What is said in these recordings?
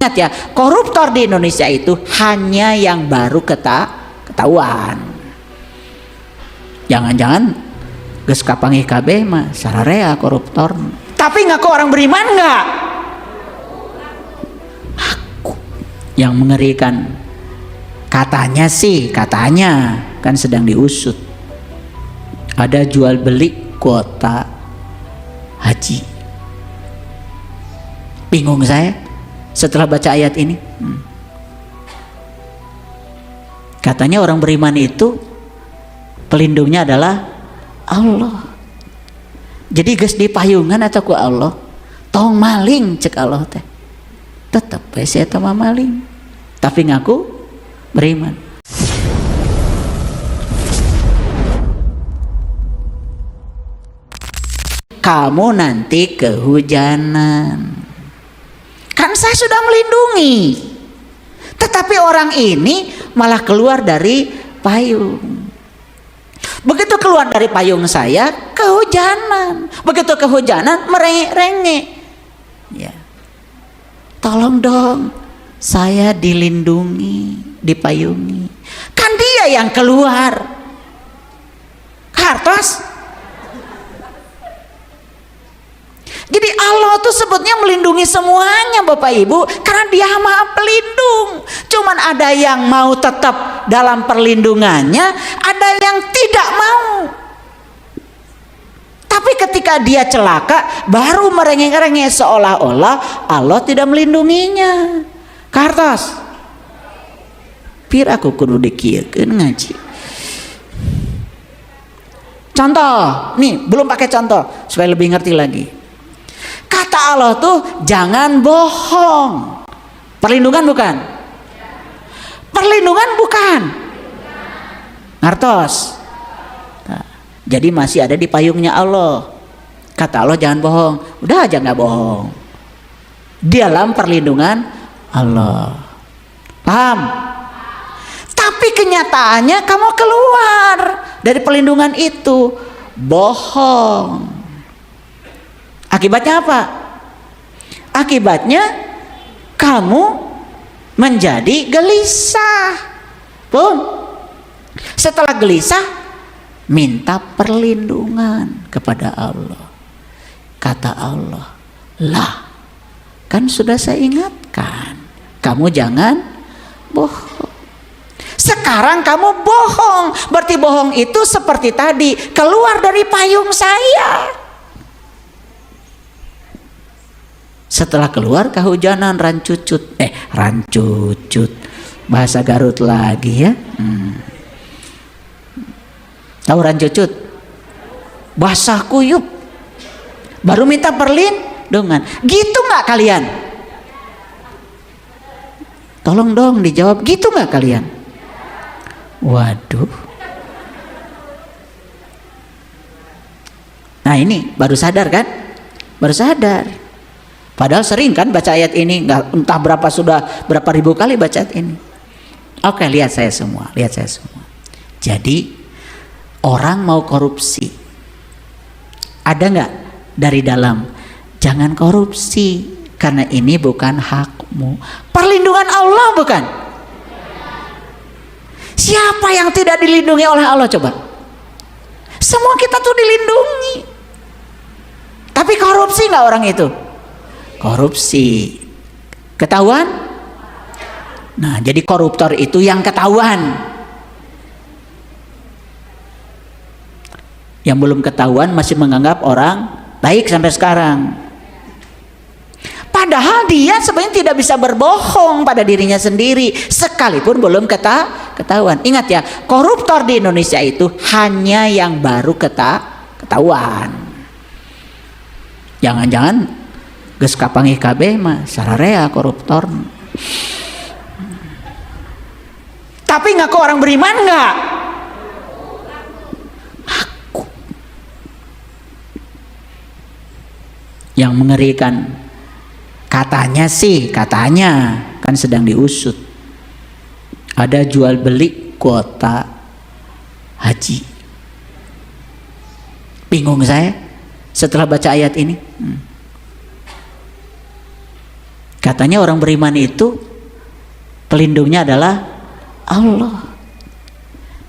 Ingat ya, koruptor di Indonesia itu hanya yang baru ketahuan. Jangan-jangan geus kapanggih kabeh mah sararea koruptor. Tapi ngaku orang beriman enggak? Aku yang mengerikan. Katanya sih, katanya kan sedang diusut. Ada jual beli kuota haji. Bingung saya setelah baca ayat ini. Katanya orang beriman itu pelindungnya adalah Allah. Jadi geus dipayungan atau ku Allah tong maling cek Allah teh tetep saya eta mah maling tapi ngaku beriman. Kamu nanti kehujanan. Kan saya sudah melindungi. Tetapi orang ini malah keluar dari payung. Begitu keluar dari payung saya, kehujanan. Begitu kehujanan, merengek-rengek. Ya. Tolong dong, saya dilindungi, dipayungi. Kan dia yang keluar. Kartos. Jadi Allah tuh sebutnya melindungi semuanya Bapak Ibu, karena dia Maha Pelindung. Cuman ada yang mau tetap dalam perlindungannya, ada yang tidak mau. Tapi ketika dia celaka, baru merengek-rengek seolah-olah Allah tidak melindunginya. Kartos. Pir aku kudu dikieukeun ngaji. Contoh, nih belum pakai contoh supaya lebih ngerti lagi. Kata Allah tuh jangan bohong. Perlindungan bukan? Perlindungan bukan? Ngartos. Nah, jadi masih ada di payungnya Allah. Kata Allah jangan bohong. Udah aja nggak bohong. Dalam perlindungan Allah. Paham? Tapi kenyataannya kamu keluar dari perlindungan itu. Bohong. Akibatnya apa? Akibatnya kamu menjadi gelisah. Boom. Setelah gelisah, minta perlindungan kepada Allah. Kata Allah, lah, kan sudah saya ingatkan, kamu jangan bohong. Sekarang kamu bohong, berarti bohong itu seperti tadi, keluar dari payung saya. Setelah keluar kehujanan rancucut, rancucut, bahasa Garut lagi ya. Tahu rancucut? Basah kuyup. Baru minta perlindungan. Gitu nggak kalian? Tolong dong dijawab, gitu nggak kalian? Waduh. Nah ini baru sadar kan? Baru sadar. Padahal sering kan baca ayat ini, nggak entah berapa ribu kali baca ayat ini. Oke, lihat saya semua. Jadi orang mau korupsi, ada nggak dari dalam? Jangan korupsi, karena ini bukan hakmu. Perlindungan Allah bukan? Siapa yang tidak dilindungi oleh Allah coba? Semua kita tuh dilindungi. Tapi korupsi nggak orang itu? Korupsi. Ketahuan? Nah, jadi koruptor itu yang ketahuan. Yang belum ketahuan masih menganggap orang baik sampai sekarang. Padahal dia sebenarnya tidak bisa berbohong pada dirinya sendiri, sekalipun belum ketahuan. Ingat ya, koruptor di Indonesia itu hanya yang baru ketahuan. Jangan-jangan geus kapanggih kabeh mah sararea koruptor. Tapi ngaku orang beriman enggak? Aku. Yang mengerikan, katanya sih, katanya kan sedang diusut. Ada jual beli kuota haji. Bingung saya setelah baca ayat ini. Katanya orang beriman itu pelindungnya adalah Allah.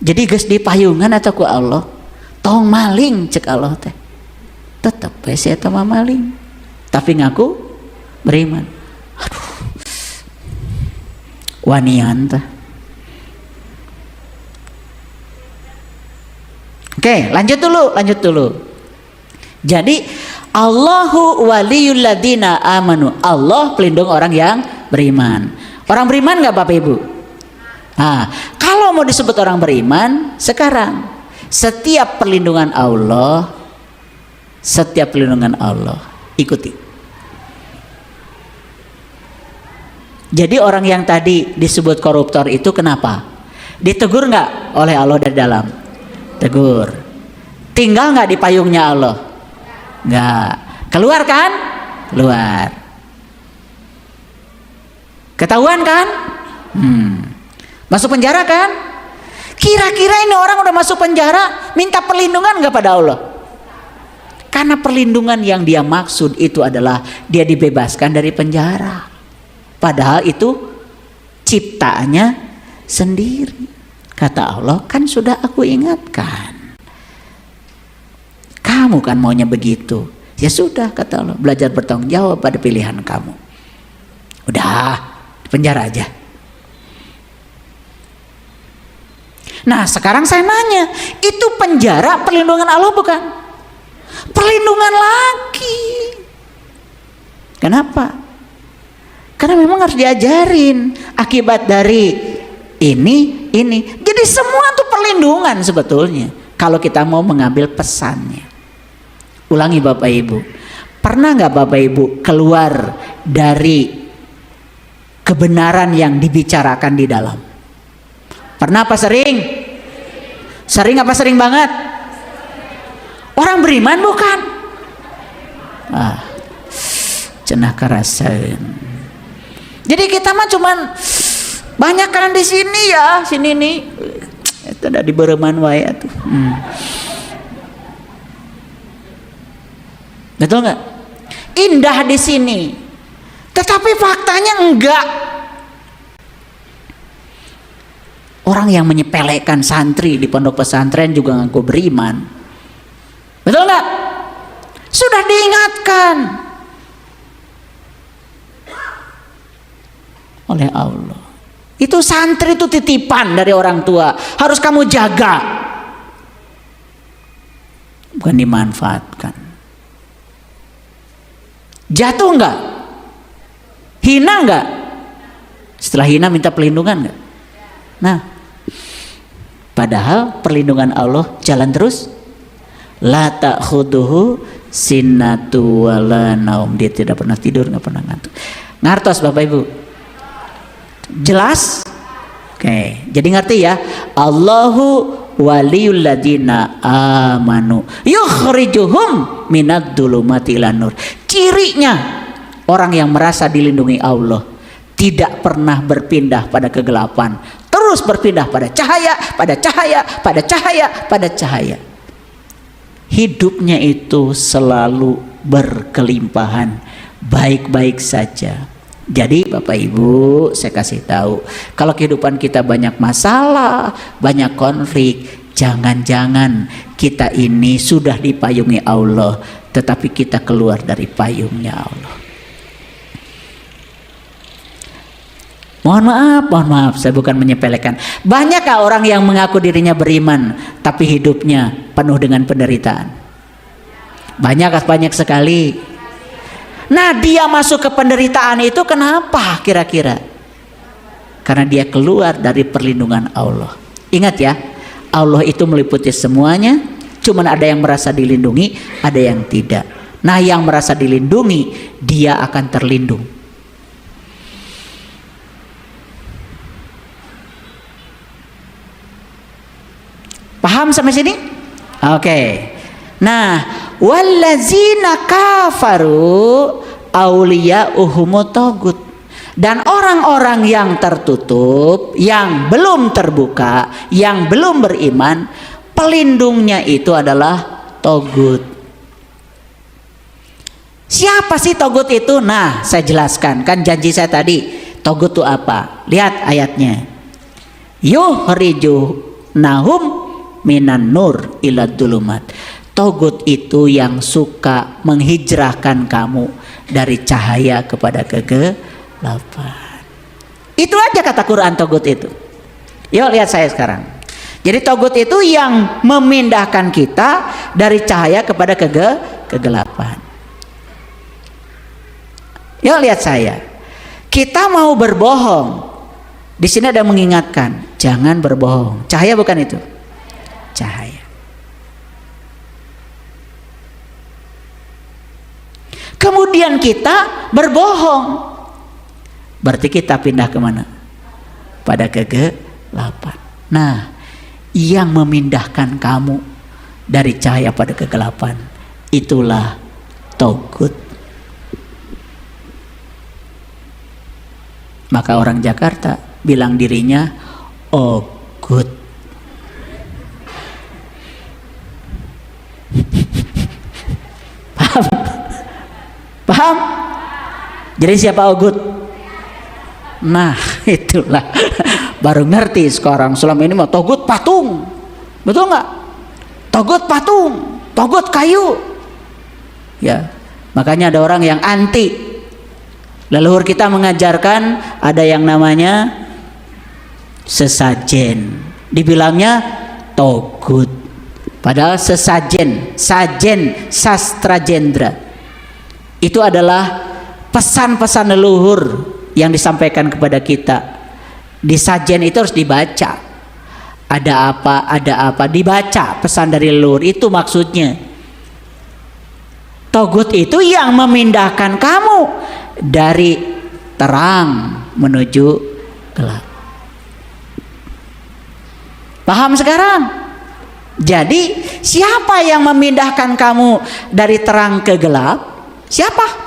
Jadi geus di payungan atau ku Allah, tong maling cek Allah teh. Tetep saya eta mah maling. Tapi ngaku beriman. Aduh. Wanian teh. Oke, lanjut dulu. Jadi Allahu waliyul ladina amanu. Allah pelindung orang yang beriman. Orang beriman nggak Bapak Ibu? Nah, kalau mau disebut orang beriman, sekarang setiap perlindungan Allah, ikuti. Jadi orang yang tadi disebut koruptor itu kenapa? Ditegur nggak oleh Allah dari dalam? Tegur. Tinggal nggak di payungnya Allah? Nggak. Keluar kan? Keluar. Ketahuan kan? Masuk penjara kan? Kira-kira ini orang udah masuk penjara minta perlindungan nggak pada Allah? Karena perlindungan yang dia maksud itu adalah dia dibebaskan dari penjara. Padahal itu ciptaannya sendiri. Kata Allah, kan sudah aku ingatkan. Kamu kan maunya begitu. Ya sudah, kata Allah, belajar bertanggung jawab pada pilihan kamu. Udah, di penjara aja. Nah, sekarang saya nanya, itu penjara perlindungan Allah bukan? Perlindungan lagi. Kenapa? Karena memang harus diajarin akibat dari ini. Jadi semua itu perlindungan sebetulnya. Kalau kita mau mengambil pesannya. Ulangi Bapak Ibu. Pernah nggak Bapak Ibu keluar dari kebenaran yang dibicarakan di dalam? Pernah apa sering? Sering apa sering banget? Orang beriman bukan? Cenah karasain. Jadi kita mah cuman banyak kan di sini ya, sini nih. Itu ada di bereman wae atuh. Betul nggak? Indah di sini. Tetapi faktanya enggak. Orang yang menyepelekan santri di pondok pesantren juga ngaku beriman. Betul nggak? Sudah diingatkan oleh Allah. Itu santri itu titipan dari orang tua, harus kamu jaga, bukan dimanfaatkan. Jatuh enggak? Hina enggak? Setelah hina minta perlindungan enggak? Nah, padahal perlindungan Allah jalan terus. La ta'khuduhu sinatu wala naum. Dia tidak pernah tidur, enggak pernah ngantuk. Ngartos Bapak Ibu? Jelas? Oke, jadi ngerti ya. Allahu waliyul ladina amanu yukhrijuhum minad dhulumati ilan nur. Cirinya orang yang merasa dilindungi Allah tidak pernah berpindah pada kegelapan, terus berpindah pada cahaya, pada cahaya, pada cahaya, pada cahaya. Hidupnya itu selalu berkelimpahan, baik-baik saja. Jadi Bapak Ibu, saya kasih tahu, kalau kehidupan kita banyak masalah, banyak konflik, jangan-jangan kita ini sudah dipayungi Allah, tetapi kita keluar dari payungnya Allah. Mohon maaf, saya bukan menyepelekan. Banyakkah orang yang mengaku dirinya beriman, tapi hidupnya penuh dengan penderitaan? Banyak sekali. Nah, dia masuk ke penderitaan itu kenapa kira-kira? Karena dia keluar dari perlindungan Allah. Ingat ya, Allah itu meliputi semuanya. Cuman ada yang merasa dilindungi, ada yang tidak. Nah, yang merasa dilindungi, dia akan terlindung. Paham sampai sini? Oke. Nah, wallazina kafaru auliya'uhumut tagut. Dan orang-orang yang tertutup, yang belum terbuka, yang belum beriman, pelindungnya itu adalah tagut. Siapa sih togut itu? Nah, saya jelaskan. Kan janji saya tadi, togut itu apa? Lihat ayatnya. Yuhriju nahum minan nur ila dulumat. Togut itu yang suka menghijrahkan kamu dari cahaya kepada kegelapan. Itu aja kata Quran togut itu. Yuk lihat saya sekarang. Jadi togut itu yang memindahkan kita dari cahaya kepada kegelapan. Yuk lihat saya. Kita mau berbohong. Di sini ada mengingatkan, jangan berbohong. Cahaya bukan itu? Cahaya. Kemudian kita berbohong. Berarti kita pindah kemana? Pada kegelapan. Nah, yang memindahkan kamu dari cahaya pada kegelapan, itulah togut. Maka orang Jakarta bilang dirinya ogut. Paham? Paham? Jadi siapa ogut? Nah, itulah baru ngerti sekarang. Selama ini mau togut patung, betul nggak? Togut patung, togut kayu. Ya, makanya ada orang yang anti. Leluhur kita mengajarkan ada yang namanya sesajen, dibilangnya togut. Padahal sesajen, sajen, sastra jendra, itu adalah pesan-pesan leluhur yang disampaikan kepada kita. Di sajen itu harus dibaca. Ada apa, dibaca pesan dari leluhur. Itu maksudnya. Togut itu yang memindahkan kamu dari terang menuju gelap. Paham sekarang? Jadi siapa yang memindahkan kamu dari terang ke gelap? Siapa?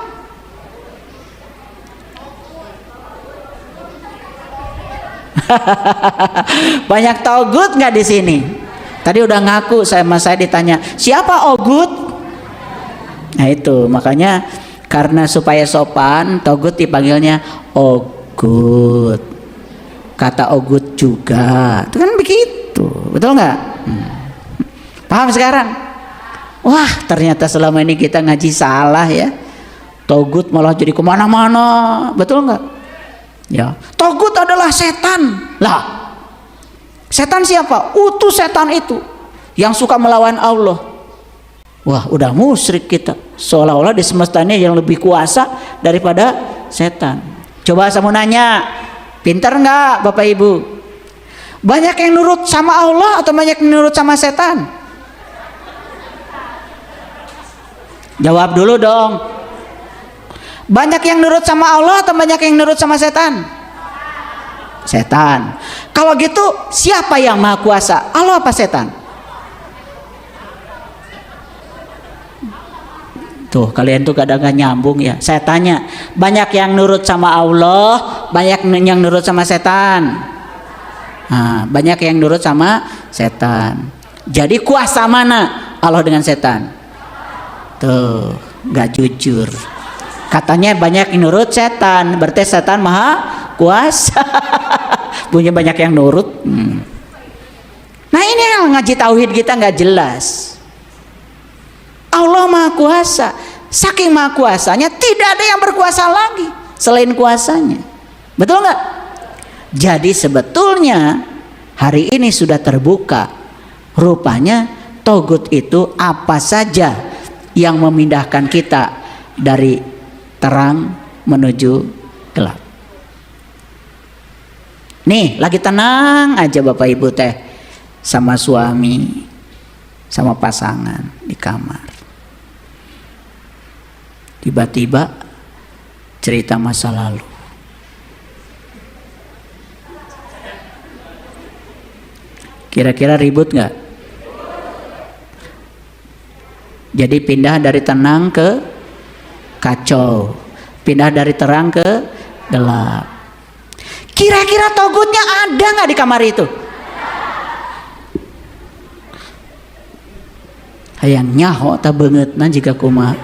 Banyak togut nggak di sini? Tadi udah ngaku sama saya ditanya, siapa ogut? Nah itu makanya karena supaya sopan, togut dipanggilnya ogut. Kata ogut juga, itu kan begitu, betul nggak? Paham sekarang? Wah ternyata selama ini kita ngaji salah ya. Togut malah jadi kemana-mana, betul nggak? Ya, togut adalah setan. Lah, setan siapa? Utus setan itu yang suka melawan Allah. Wah, udah musyrik kita. Seolah-olah di semesta ini yang lebih kuasa daripada setan. Coba saya mau nanya, pintar nggak Bapak Ibu? Banyak yang nurut sama Allah atau banyak yang nurut sama setan? Jawab dulu dong. Banyak yang nurut sama Allah atau banyak yang nurut sama setan? Setan. Kalau gitu siapa yang maha kuasa? Allah apa setan? Tuh kalian tuh kadang gak nyambung ya. Saya tanya, banyak yang nurut sama Allah, banyak yang nurut sama setan. Nah, banyak yang nurut sama setan. Jadi kuasa mana Allah dengan setan? Tuh gak jujur. Katanya banyak yang nurut setan, berarti setan maha kuasa. Punya banyak yang nurut. Nah ini yang ngaji tauhid kita nggak jelas. Allah maha kuasa, saking maha kuasanya tidak ada yang berkuasa lagi selain kuasanya, betul nggak? Jadi sebetulnya hari ini sudah terbuka, rupanya togut itu apa saja yang memindahkan kita dari terang menuju gelap. Nih lagi tenang aja Bapak Ibu teh sama suami, sama pasangan di kamar. Tiba-tiba cerita masa lalu. Kira-kira ribut nggak? Jadi pindah dari tenang ke kacau, pindah dari terang ke gelap. Kira-kira togutnya ada nggak di kamar itu? Hayang nyaho tak banget nan jika kumaha.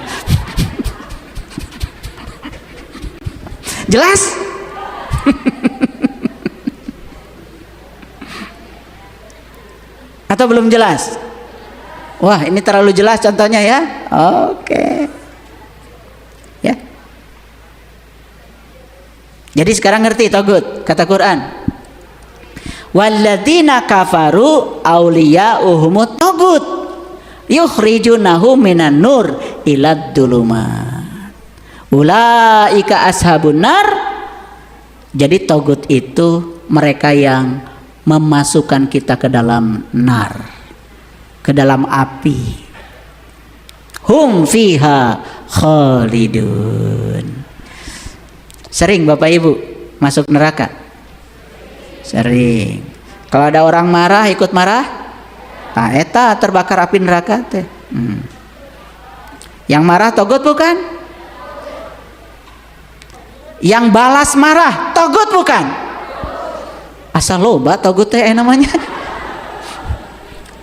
Jelas? Atau belum jelas? Wah, ini terlalu jelas contohnya ya. Oke. Ya. Jadi sekarang ngerti togut, kata Quran. Walladzina kafaru awliya'uhumut togut yukhrijunahum minan nur ilad dulumat. Ulaika ashabun nar. Jadi togut itu mereka yang memasukkan kita ke dalam nar, ke dalam api. Hum fiha khalidun. Sering Bapak Ibu masuk neraka? Sering. Kalau ada orang marah ikut marah, nah eta terbakar api neraka teh. Yang marah togut bukan? Yang balas marah togut bukan? Asal loba togut teh namanya.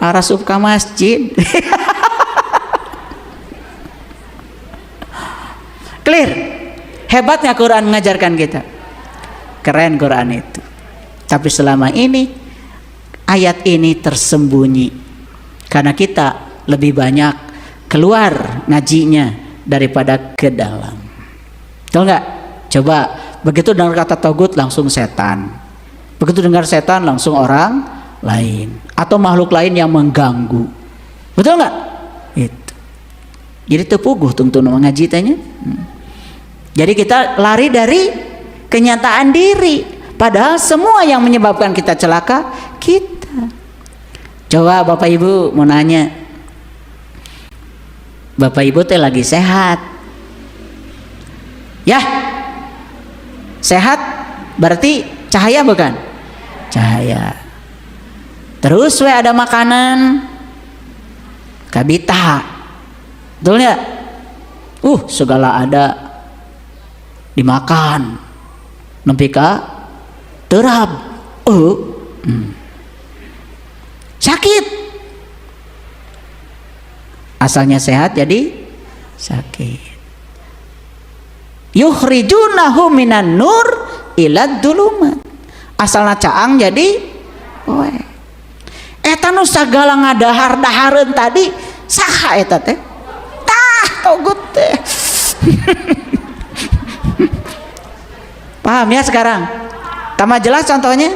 Arasup ka masjid. Clear? Hebatnya Quran mengajarkan kita. Keren Quran itu. Tapi selama ini ayat ini tersembunyi karena kita lebih banyak keluar ngajinya daripada ke dalam. Betul nggak? Coba begitu dengar kata togut langsung setan. Begitu dengar setan langsung orang lain atau makhluk lain yang mengganggu. Betul nggak? Itu. Jadi tepuguh tungtung ngaji tanya. Jadi kita lari dari kenyataan diri. Padahal semua yang menyebabkan kita celaka kita. Coba Bapak Ibu mau nanya. Bapak Ibu teh lagi sehat. Ya. Sehat berarti cahaya bukan? Cahaya. Terus we ada makanan kabita. Betul ya? Segala ada dimakan. Nempi ka terab. Sakit. Asalnya sehat jadi sakit. Yukhrijunahum minan nur ilad dulumat. Asalna caang jadi poe. Eta nu sagala ngadahar-dahareun tadi saha eta teh? Tah togut teh. Paham ya sekarang? Tambah jelas contohnya?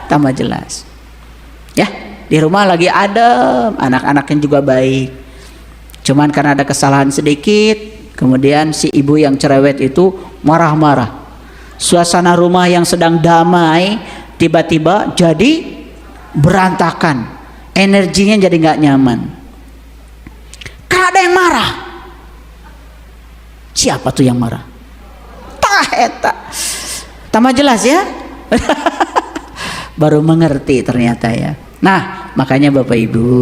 Tambah jelas. Ya, di rumah lagi adem, anak-anaknya juga baik. Cuman karena ada kesalahan sedikit, kemudian si ibu yang cerewet itu marah-marah. Suasana rumah yang sedang damai tiba-tiba jadi berantakan. Energinya jadi nggak nyaman. Karena ada yang marah. Siapa tuh yang marah? Tah eta. Tambah jelas ya. Baru mengerti ternyata ya. Nah, makanya Bapak Ibu,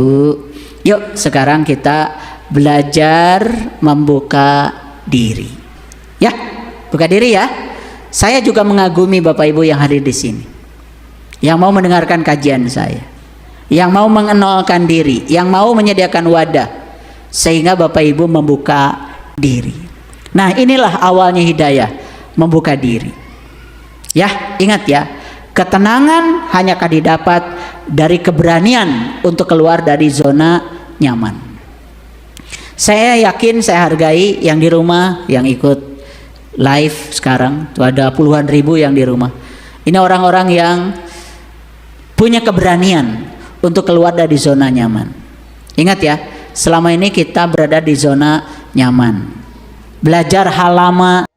yuk sekarang kita belajar membuka diri. Ya, buka diri ya. Saya juga mengagumi Bapak Ibu yang hadir di sini. Yang mau mendengarkan kajian saya. Yang mau mengenalkan diri, yang mau menyediakan wadah sehingga Bapak Ibu membuka diri. Nah, inilah awalnya hidayah, membuka diri. Ya, ingat ya, ketenangan hanya akan didapat dari keberanian untuk keluar dari zona nyaman. Saya yakin, saya hargai yang di rumah, yang ikut live sekarang, tuh ada puluhan ribu yang di rumah. Ini orang-orang yang punya keberanian untuk keluar dari zona nyaman. Ingat ya, selama ini kita berada di zona nyaman. Belajar hal lama